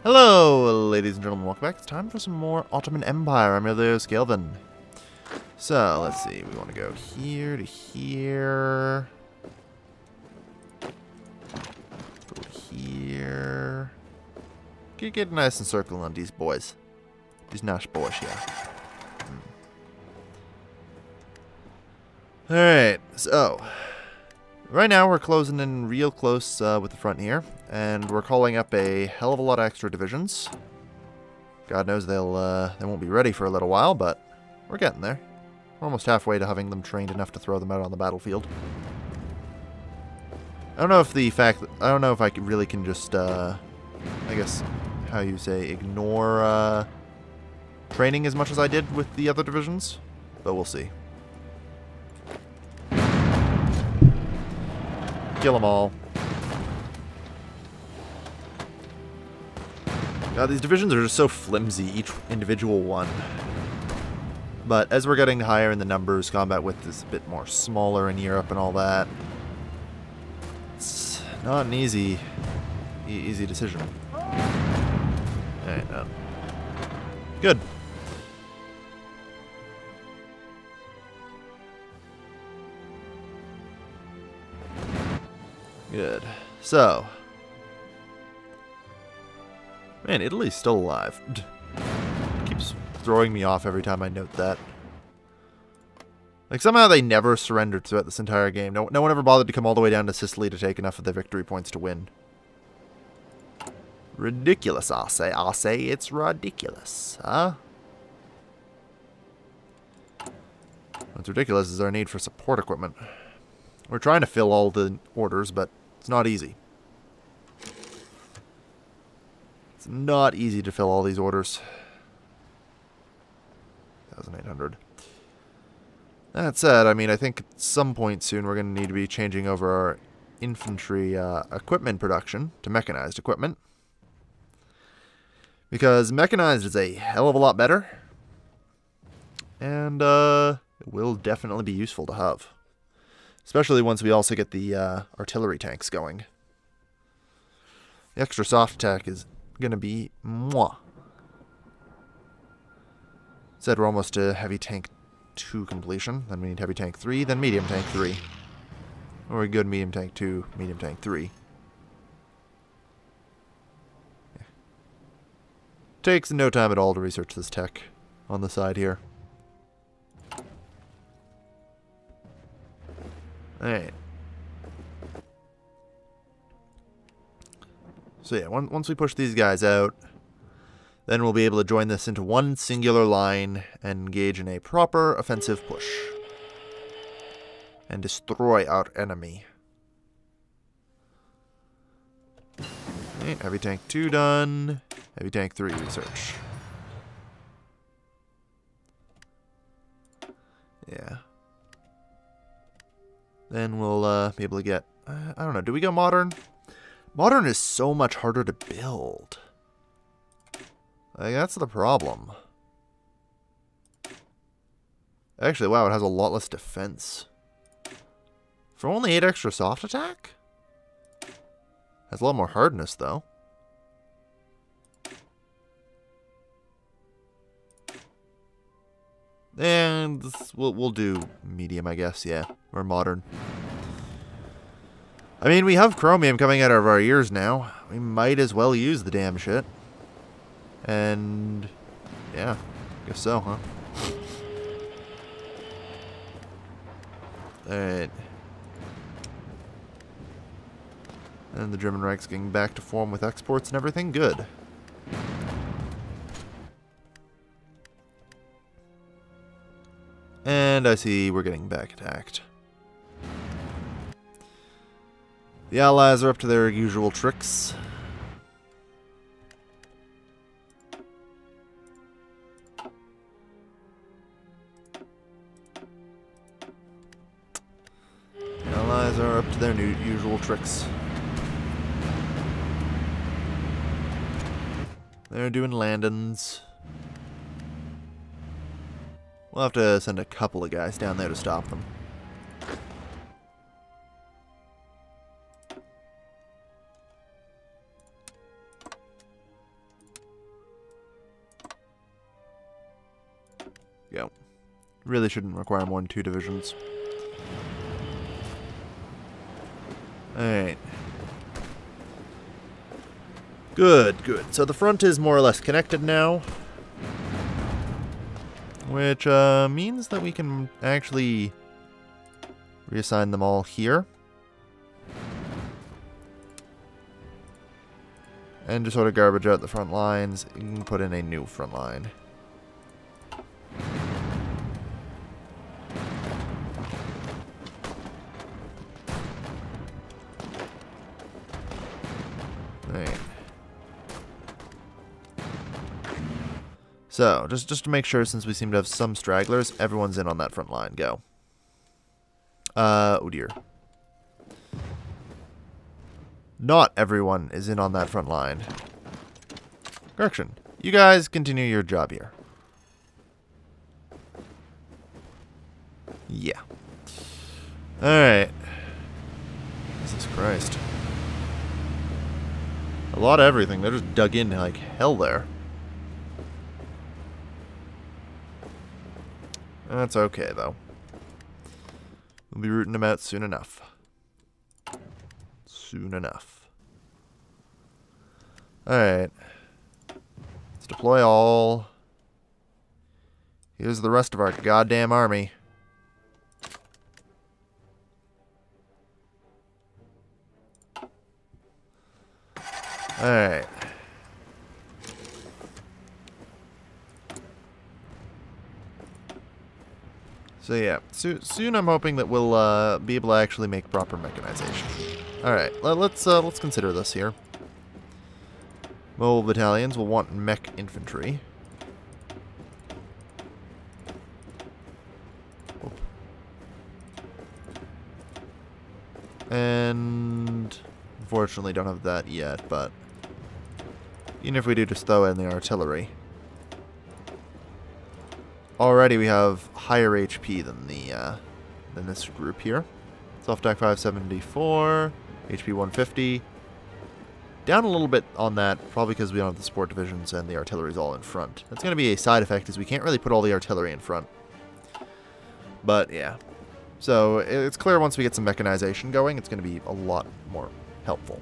Hello, ladies and gentlemen, welcome back. It's time for some more Ottoman Empire. I'm your Leo Skelvin. So, let's see. We want to go here to here. Go here. Get nice and circle on these boys. These nice boys, yeah. Alright, so right now we're closing in real close with the front here, and we're calling up a hell of a lot of extra divisions. God knows they won't be ready for a little while, but we're getting there. We're almost halfway to having them trained enough to throw them out on the battlefield. I don't know if I really can just I guess how you say ignore training as much as I did with the other divisions, but we'll see. Kill them all. God, these divisions are just so flimsy, each individual one. But as we're getting higher in the numbers, combat width is a bit more smaller in Europe and all that. It's not an easy decision. Alright, good. Good. So. Man, Italy's still alive. Keeps throwing me off every time I note that. Like, somehow they never surrendered throughout this entire game. No one ever bothered to come all the way down to Sicily to take enough of the victory points to win. Ridiculous, I say. I say it's ridiculous, huh? What's ridiculous is our need for support equipment. We're trying to fill all the orders, but it's not easy. It's not easy to fill all these orders. 1,800. That said, I mean, I think at some point soon we're going to need to be changing over our infantry equipment production to mechanized equipment. Because mechanized is a hell of a lot better. And it will definitely be useful to have. Especially once we also get the artillery tanks going. The extra soft attack is going to be mwah. Said we're almost to heavy tank 2 completion. Then we need heavy tank 3, then medium tank 3. Or a good medium tank 2, medium tank 3. Yeah. Takes no time at all to research this tech on the side here. Alright. So yeah, once we push these guys out, then we'll be able to join this into one singular line and engage in a proper offensive push. And destroy our enemy. Okay, heavy tank 2 done. Heavy tank 3 research. Yeah. Then we'll be able to get, I don't know, do we go modern? Modern is so much harder to build. Like, that's the problem. Actually, wow, it has a lot less defense. For only 8 extra soft attack? Has a lot more hardness, though. And we'll do medium, I guess, yeah. Or modern. I mean, we have chromium coming out of our ears now. We might as well use the damn shit. And yeah, guess so, huh? Alright. And the German Reich's getting back to form with exports and everything. Good. And I see we're getting back attacked. The Allies are up to their usual tricks. The Allies are up to their usual tricks. They're doing landings. We'll have to send a couple of guys down there to stop them. Go. Really shouldn't require more than 2 divisions. Alright. Good, good. So the front is more or less connected now. Which means that we can actually reassign them all here. And just sort of garbage out the front lines. You can put in a new front line. Alright. So, just to make sure, since we seem to have some stragglers, everyone's in on that front line. Go. Oh dear. Not everyone is in on that front line. Correction. You guys continue your job here. Yeah. Alright. Jesus Christ. A lot of everything. They're just dug in like hell there. That's okay, though. We'll be rooting them out soon enough. Soon enough. Alright. Let's deploy all. Here's the rest of our goddamn army. Alright. So yeah, soon I'm hoping that we'll be able to actually make proper mechanization. Alright, let's consider this here. Mobile battalions will want mech infantry. Oop. And unfortunately don't have that yet, but even if we do, just throw in the artillery. Already we have higher HP than than this group here. Self-attack 574, HP 150. Down a little bit on that, probably because we don't have the support divisions and the artillery's all in front. That's going to be a side effect, is we can't really put all the artillery in front. But yeah. So it's clear once we get some mechanization going, it's going to be a lot more helpful.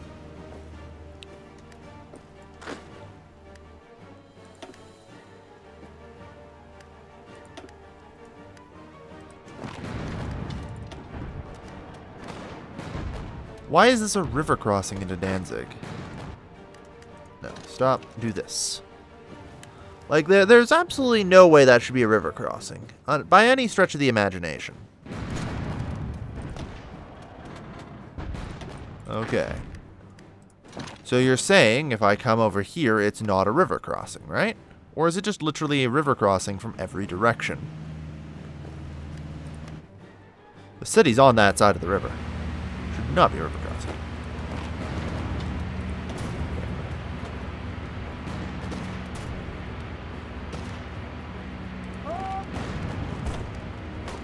Why is this a river crossing into Danzig? No, stop. Do this. Like, there's absolutely no way that should be a river crossing. By any stretch of the imagination. Okay. So you're saying if I come over here, it's not a river crossing, right? Or is it just literally a river crossing from every direction? The city's on that side of the river. Should not be a river crossing.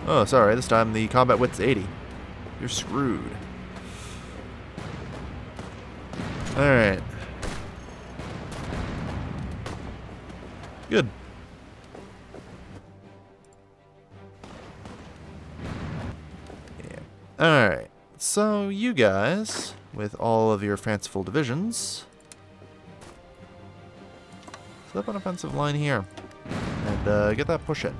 Oh, sorry. This time the combat width's 80. You're screwed. Alright. Good. Yeah. Alright. So, you guys, with all of your fanciful divisions, set up an offensive line here. And get that push in.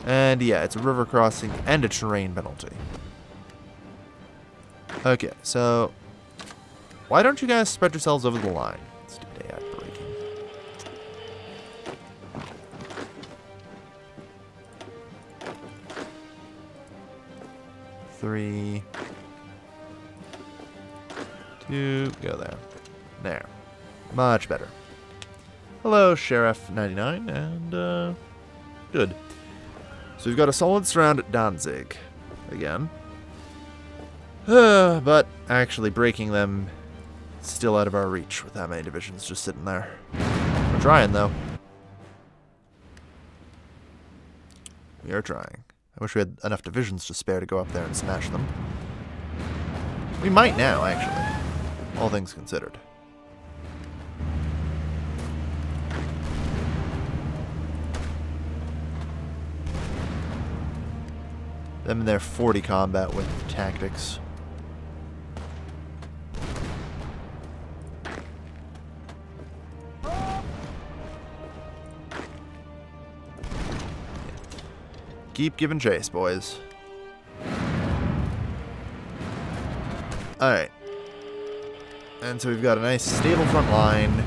And yeah, it's a river crossing and a terrain penalty. Okay, so why don't you guys spread yourselves over the line? Stupid AI breaking. Three, two, go there. There. Much better. Hello, Sheriff 99, and good. So we've got a solid surround at Danzig, again. But actually breaking them still out of our reach with that many divisions just sitting there. We're trying, though. We are trying. I wish we had enough divisions to spare to go up there and smash them. We might now, actually. All things considered. Them in their 40 combat with tactics. Keep giving chase, boys. Alright. And so we've got a nice stable front line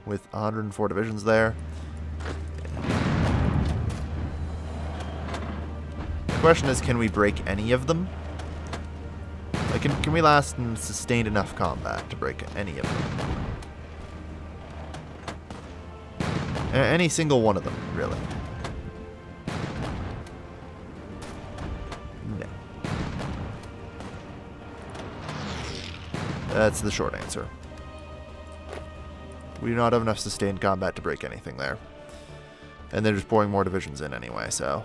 with 104 divisions there. The question is, can we break any of them? Like, can we last in sustained enough combat to break any of them? Any single one of them, really. No. That's the short answer. We do not have enough sustained combat to break anything there. And they're just pouring more divisions in anyway, so...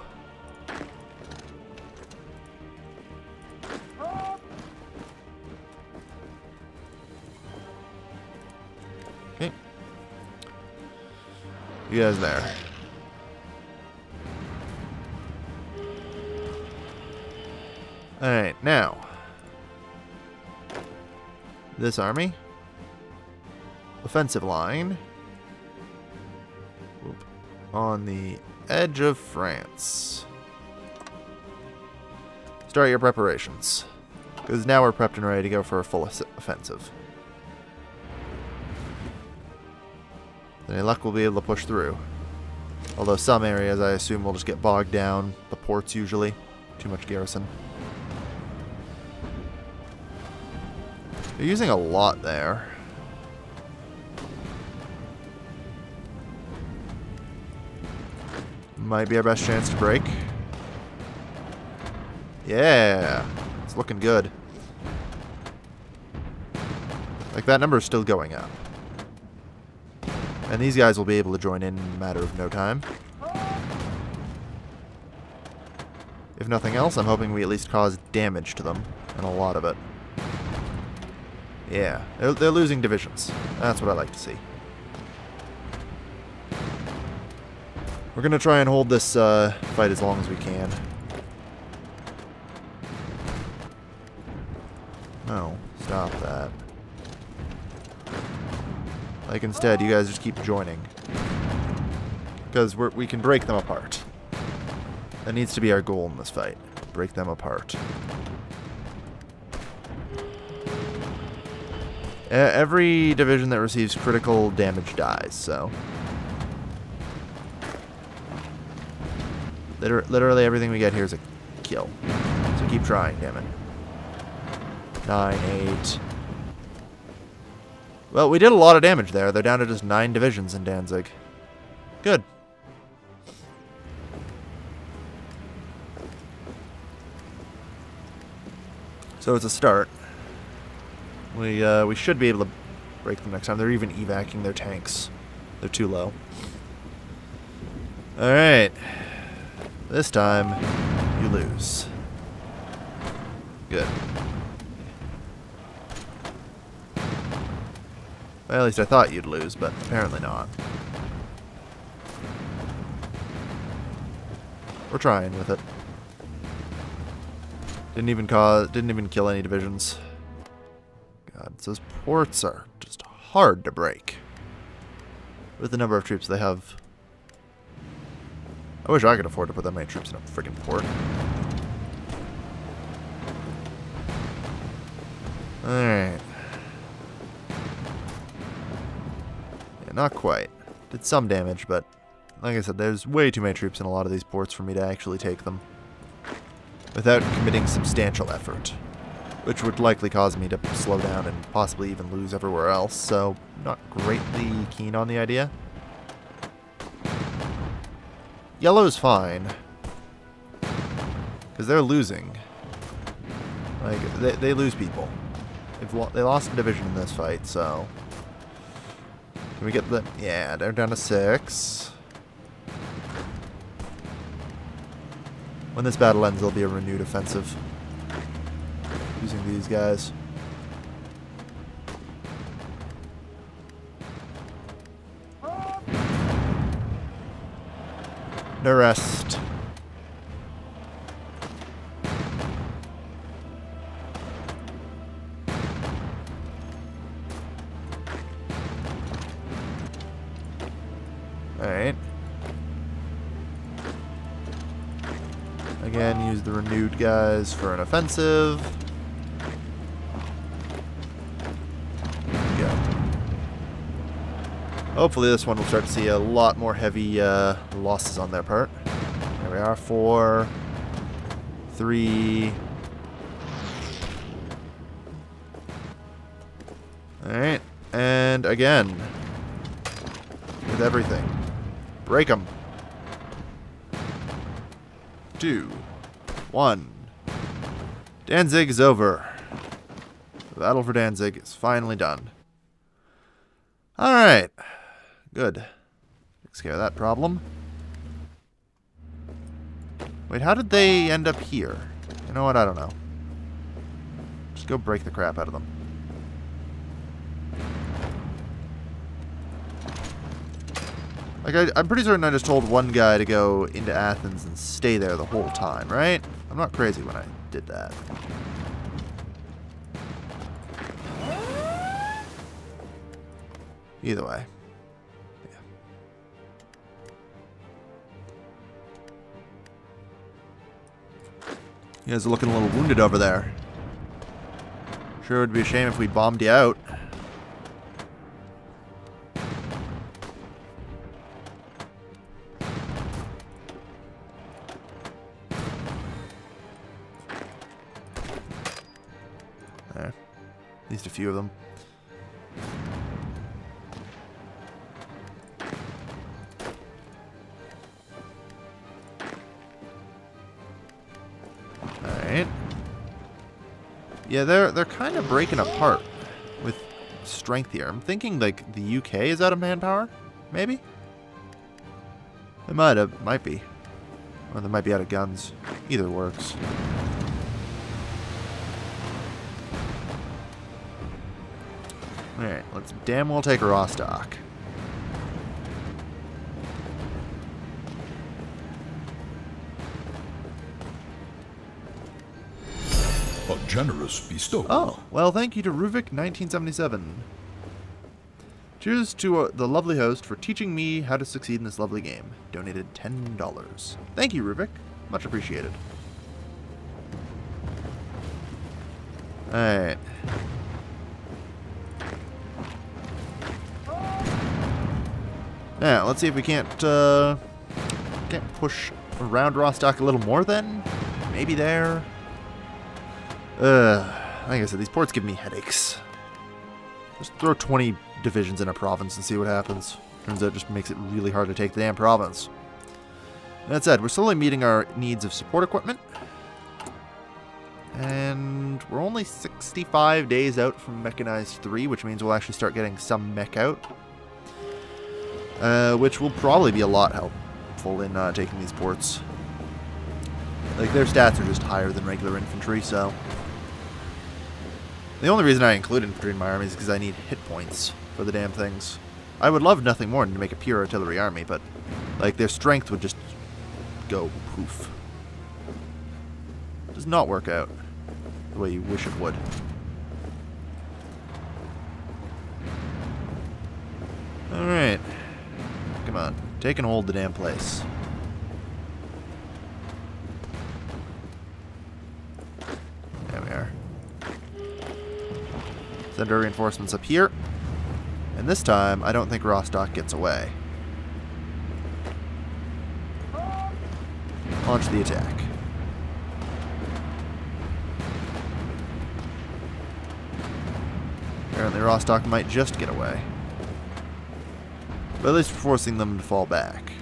Okay. You guys there. Alright, now. This army. Offensive line. Whoop. On the edge of France. Start your preparations. Because now we're prepped and ready to go for a full offensive. Any luck, we'll be able to push through. Although some areas, I assume, will just get bogged down. The ports, usually. Too much garrison. They're using a lot there. Might be our best chance to break. Yeah! It's looking good. Like, that number is still going up. And these guys will be able to join in a matter of no time. If nothing else, I'm hoping we at least cause damage to them. And a lot of it. Yeah, they're losing divisions. That's what I like to see. We're going to try and hold this fight as long as we can. No, stop that. Like, instead, you guys just keep joining. Because we can break them apart. That needs to be our goal in this fight. Break them apart. Every division that receives critical damage dies, so... Literally everything we get here is a kill. So keep trying, damn it. 9, 8... Well, we did a lot of damage there. They're down to just 9 divisions in Danzig. Good. So it's a start. We should be able to break them next time. They're even evacuating their tanks. They're too low. Alright. This time, you lose. Good. Well, at least I thought you'd lose, but apparently not. We're trying with it. Didn't even kill any divisions. God, those ports are just hard to break. With the number of troops they have. I wish I could afford to put that many troops in a freaking port. Alright. Yeah, not quite. Did some damage, but like I said, there's way too many troops in a lot of these ports for me to actually take them. Without committing substantial effort. Which would likely cause me to slow down and possibly even lose everywhere else, so not greatly keen on the idea. Yellow's fine. Because they're losing. Like, they lose people. They lost a division in this fight, so... Can we get the... Yeah, they're down to 6. When this battle ends, there'll be a renewed offensive. Using these guys. No rest. Alright. Again, use the renewed guys for an offensive. There we go. Hopefully this one will start to see a lot more heavy losses on their part. There we are. 4, 3. Alright. And again. With everything. Break them. 2, 1. Danzig is over. The battle for Danzig is finally done. Alright. Good. Takes care of that problem. Wait, how did they end up here? You know what? I don't know. Just go break the crap out of them. Like, I'm pretty certain I just told one guy to go into Athens and stay there the whole time, right? I'm not crazy when I did that. Either way. Yeah. You guys are looking a little wounded over there. Sure would be a shame if we bombed you out. There. At least a few of them. Alright. Yeah, they're kind of breaking apart with strength here. I'm thinking like the UK is out of manpower, maybe? They might be. Or they might be out of guns. Either works. Alright, let's damn well take Rostock. A generous bestowal. Oh, well, thank you to Ruvik1977. Cheers to the lovely host for teaching me how to succeed in this lovely game. Donated $10. Thank you, Ruvik. Much appreciated. Alright. Now, let's see if we can't push around Rostock a little more then? Maybe there? Like I said, these ports give me headaches. Just throw 20 divisions in a province and see what happens. Turns out it just makes it really hard to take the damn province. That said, we're slowly meeting our needs of support equipment. And we're only 65 days out from Mechanized 3, which means we'll actually start getting some mech out. Which will probably be a lot helpful in taking these ports. Like, their stats are just higher than regular infantry, so... The only reason I include infantry in my army is because I need hit points for the damn things. I would love nothing more than to make a pure artillery army, but, like, their strength would just go poof. Does not work out the way you wish it would. Alright. Come on. Take and hold the damn place. There we are. Send our reinforcements up here. And this time, I don't think Rostock gets away. Launch the attack. Apparently Rostock might just get away. But at least we're forcing them to fall back.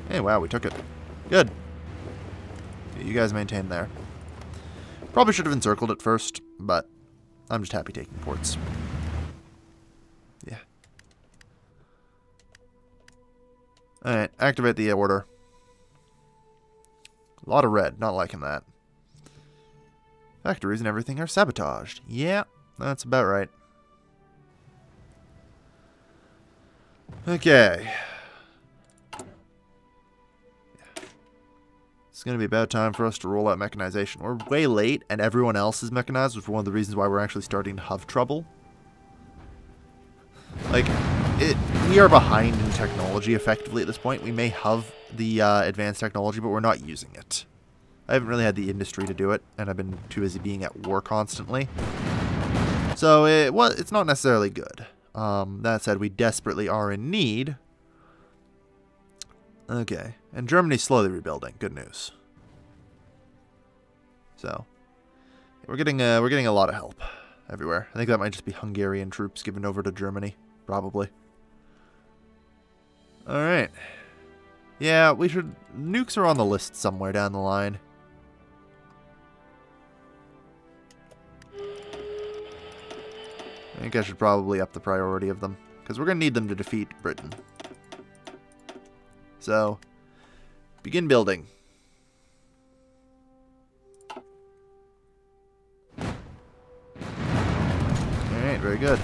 Hey, wow, we took it. Good. You guys maintain there. Probably should have encircled it first, but I'm just happy taking ports. Yeah. Alright, activate the order. A lot of red, not liking that. Factories and everything are sabotaged. Yeah, that's about right. Okay. It's going to be about time for us to roll out mechanization. We're way late, and everyone else is mechanized, which is one of the reasons why we're actually starting to have trouble. Like, we are behind in technology effectively at this point. We may have the advanced technology, but we're not using it. I haven't really had the industry to do it, and I've been too busy being at war constantly. So it's not necessarily good. That said, we desperately are in need. Okay, and Germany's slowly rebuilding. Good news. So we're getting a lot of help everywhere. I think that might just be Hungarian troops given over to Germany, probably. All right. Yeah, we should. Nukes are on the list somewhere down the line. I think I should probably up the priority of them, because we're going to need them to defeat Britain. So, begin building. Alright, very good.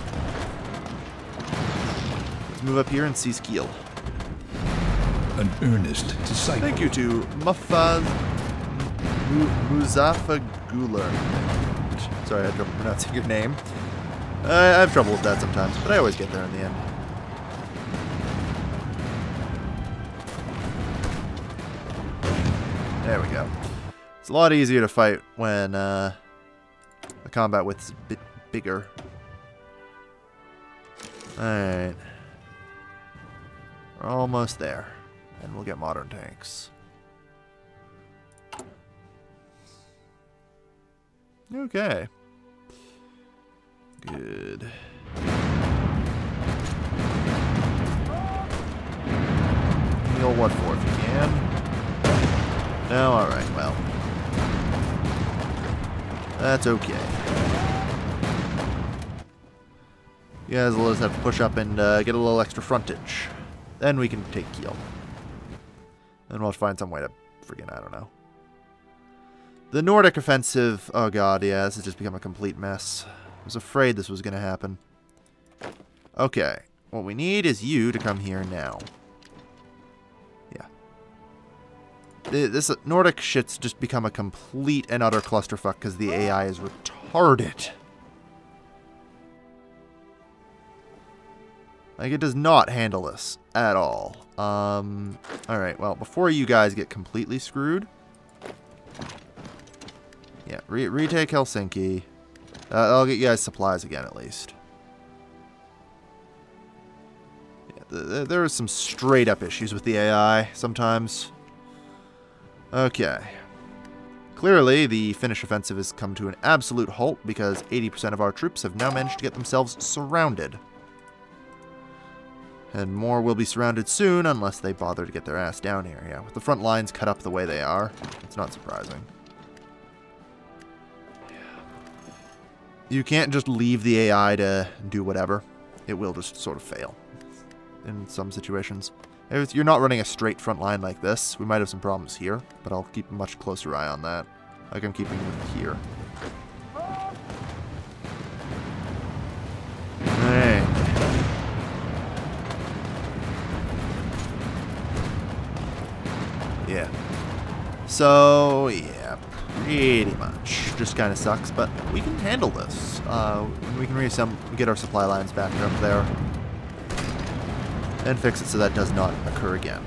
Let's move up here and seize Kiel. An earnest disciple. Thank you to Muzaffaguler. Sorry, I had trouble pronouncing your name. I have trouble with that sometimes, but I always get there in the end. There we go. It's a lot easier to fight when the combat width's a bit bigger. Alright. We're almost there. And we'll get modern tanks. Okay. Good. Heal what for if you can. No, alright, well. That's okay. You guys will just have to push up and get a little extra frontage. Then we can take Kiel. Then we'll find some way to friggin', I don't know. The Nordic offensive, oh god, yeah, this has just become a complete mess. I was afraid this was going to happen. Okay, what we need is you to come here now. Yeah. This Nordic shit's just become a complete and utter clusterfuck because the AI is retarded. Like, it does not handle this at all. Alright, well, before you guys get completely screwed... Yeah, retake Helsinki. I'll get you guys supplies again, at least. Yeah, there are some straight-up issues with the AI sometimes. Okay. Clearly, the Finnish offensive has come to an absolute halt because 80% of our troops have now managed to get themselves surrounded. And more will be surrounded soon unless they bother to get their ass down here. Yeah, with the front lines cut up the way they are, it's not surprising. You can't just leave the AI to do whatever. It will just sort of fail in some situations. If you're not running a straight front line like this, we might have some problems here, but I'll keep a much closer eye on that, like I'm keeping with here. Alright. Yeah. So, yeah, pretty much. Just kind of sucks, but we can handle this. We can get our supply lines back up there. And fix it so that does not occur again.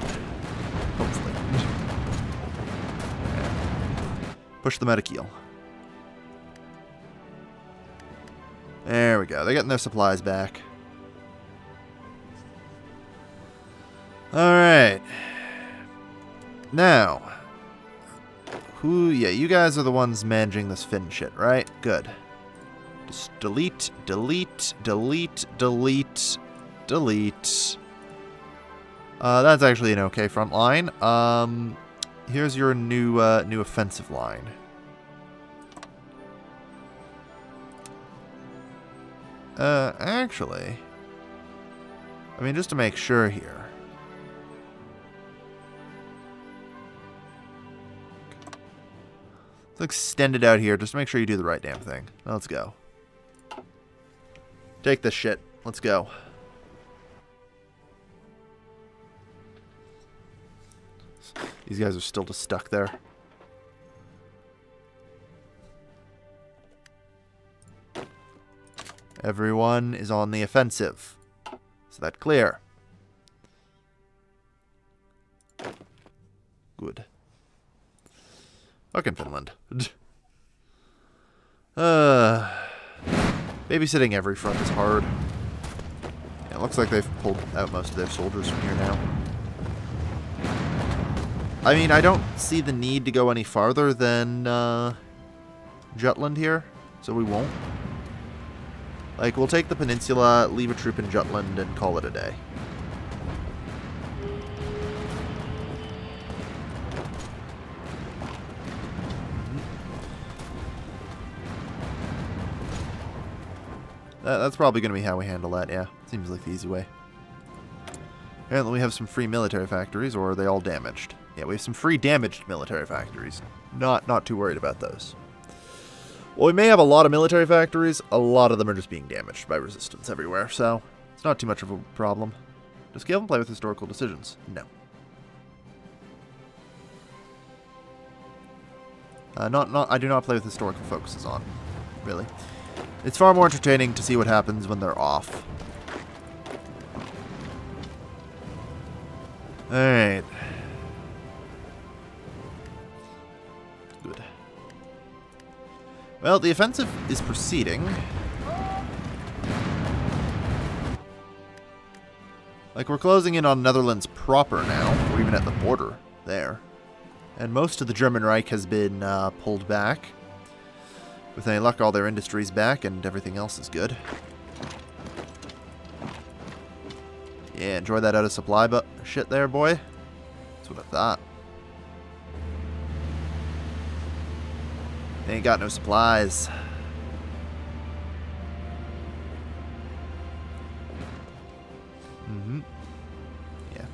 Hopefully. Okay. Push them out of Kiel. There we go. They're getting their supplies back. Alright. Now. Yeah, you guys are the ones managing this Finn shit, right? Good. Just delete, delete, delete, delete, delete. That's actually an okay front line. Here's your new offensive line. Actually, I mean, just to make sure here. Let's extend it out here. Just make sure you do the right damn thing. Let's go. Take this shit. Let's go. These guys are still just stuck there. Everyone is on the offensive. So that clear. Good. Fucking Finland. Babysitting every front is hard. Yeah, it looks like they've pulled out most of their soldiers from here now. I mean, I don't see the need to go any farther than Jutland here, so we won't. Like, we'll take the peninsula, leave a troop in Jutland, and call it a day. That's probably going to be how we handle that, yeah. Seems like the easy way. Apparently we have some free military factories, or are they all damaged? Yeah, we have some free damaged military factories. Not too worried about those. Well, we may have a lot of military factories. A lot of them are just being damaged by resistance everywhere, so it's not too much of a problem. Does Galen play with historical decisions? No. I do not play with historical focuses on, really. It's far more entertaining to see what happens when they're off. Alright. Good. Well, the offensive is proceeding. Like, we're closing in on Netherlands proper now. We're even at the border there. And most of the German Reich has been pulled back. With any luck, all their industry's back and everything else is good. Yeah, enjoy that out of supply but shit there, boy. That's what I thought. They ain't got no supplies. Yeah.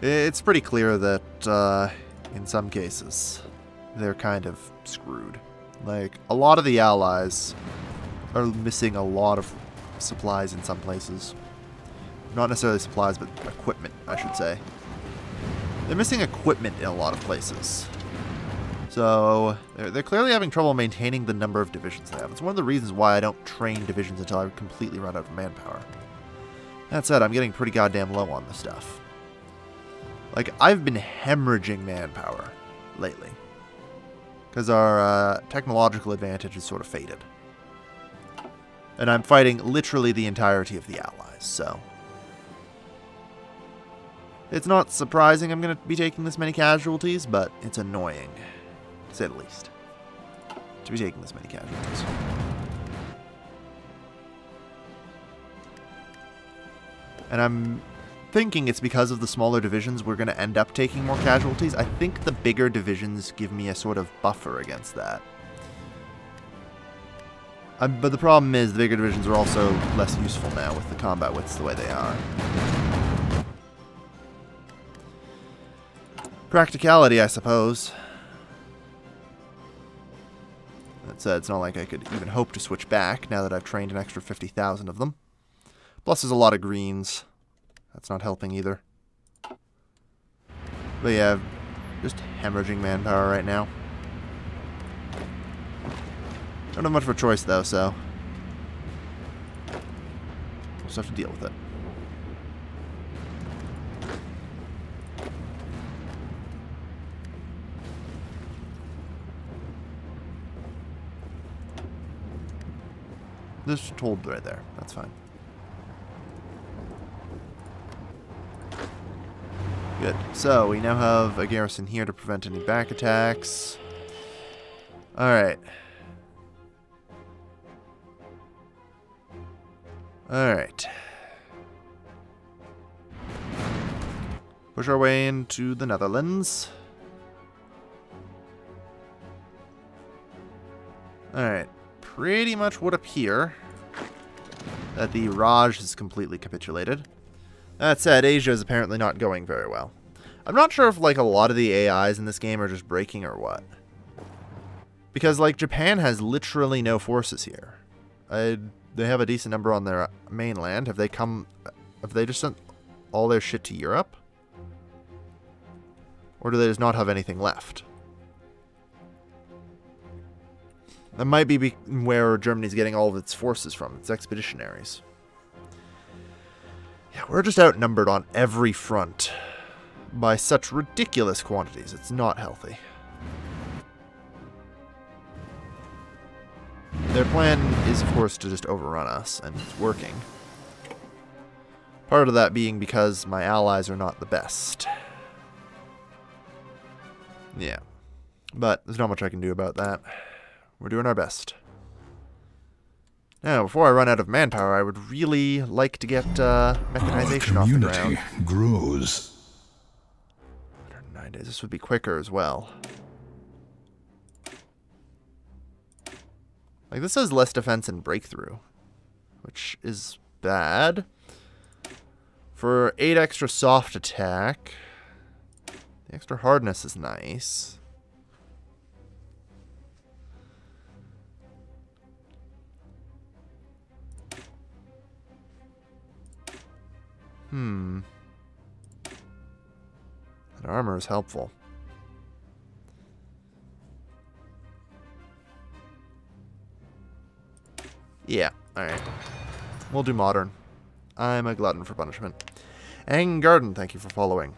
It's pretty clear that, in some cases, they're kind of screwed. Like, a lot of the allies are missing a lot of supplies in some places. Not necessarily supplies, but equipment, I should say. They're missing equipment in a lot of places. So, they're clearly having trouble maintaining the number of divisions they have. It's one of the reasons why I don't train divisions until I completely run out of manpower. That said, I'm getting pretty goddamn low on this stuff. Like, I've been hemorrhaging manpower lately. Because our technological advantage is sort of faded. And I'm fighting literally the entirety of the allies, so... It's not surprising I'm going to be taking this many casualties, but it's annoying, to say the least, to be taking this many casualties. And I'm thinking it's because of the smaller divisions we're going to end up taking more casualties. I think the bigger divisions give me a sort of buffer against that. But the problem is the bigger divisions are also less useful now with the combat widths the way they are. Practicality, I suppose. That said, it's not like I could even hope to switch back now that I've trained an extra 50,000 of them. Plus there's a lot of greens. That's not helping either. But yeah, just hemorrhaging manpower right now. Don't have much of a choice though, so we'll just have to deal with it. Just hold right there. That's fine. Good. So, we now have a garrison here to prevent any back attacks. Alright. Alright. Push our way into the Netherlands. Alright. Pretty much would appear that the Raj has completely capitulated. That said, Asia is apparently not going very well. I'm not sure if, like, a lot of the AIs in this game are just breaking or what. Because, like, Japan has literally no forces here. They have a decent number on their mainland. Have they just sent all their shit to Europe? Or do they just not have anything left? That might be where Germany's getting all of its forces from, its expeditionaries. Yeah, we're just outnumbered on every front by such ridiculous quantities. It's not healthy. Their plan is, of course, to just overrun us, and it's working. Part of that being because my allies are not the best. Yeah. But there's not much I can do about that. We're doing our best. Now, before I run out of manpower, I would really like to get mechanization off the ground. Community grows. 109 days. This would be quicker as well. Like, this has less defense and breakthrough, which is bad. For 8 extra soft attack, the extra hardness is nice. That armor is helpful. Yeah, alright. We'll do modern. I'm a glutton for punishment. And Garden, thank you for following.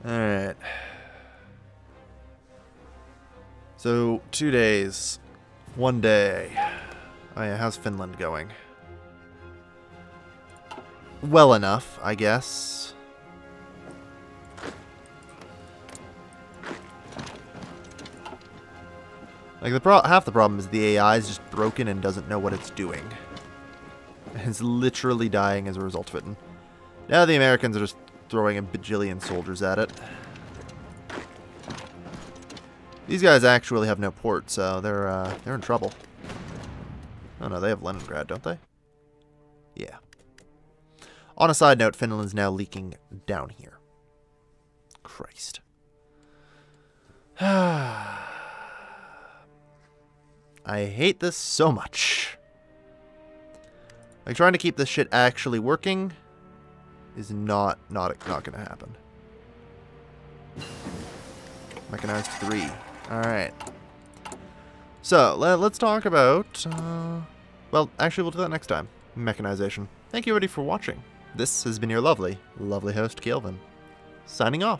Alright. So, 2 days. 1 day. Oh yeah, how's Finland going? Well enough, I guess. Like, half the problem is the AI is just broken and doesn't know what it's doing. It's literally dying as a result of it. And now the Americans are just throwing a bajillion soldiers at it. These guys actually have no port, so they're in trouble. Oh no, they have Leningrad, don't they? Yeah. On a side note, Finland's now leaking down here. Christ. I hate this so much. Like, trying to keep this shit actually working is not gonna happen. Mechanized 3. Alright. So, let's talk about, well, actually we'll do that next time. Mechanization. Thank you everybody for watching. This has been your lovely, lovely host, Kelvin. Signing off.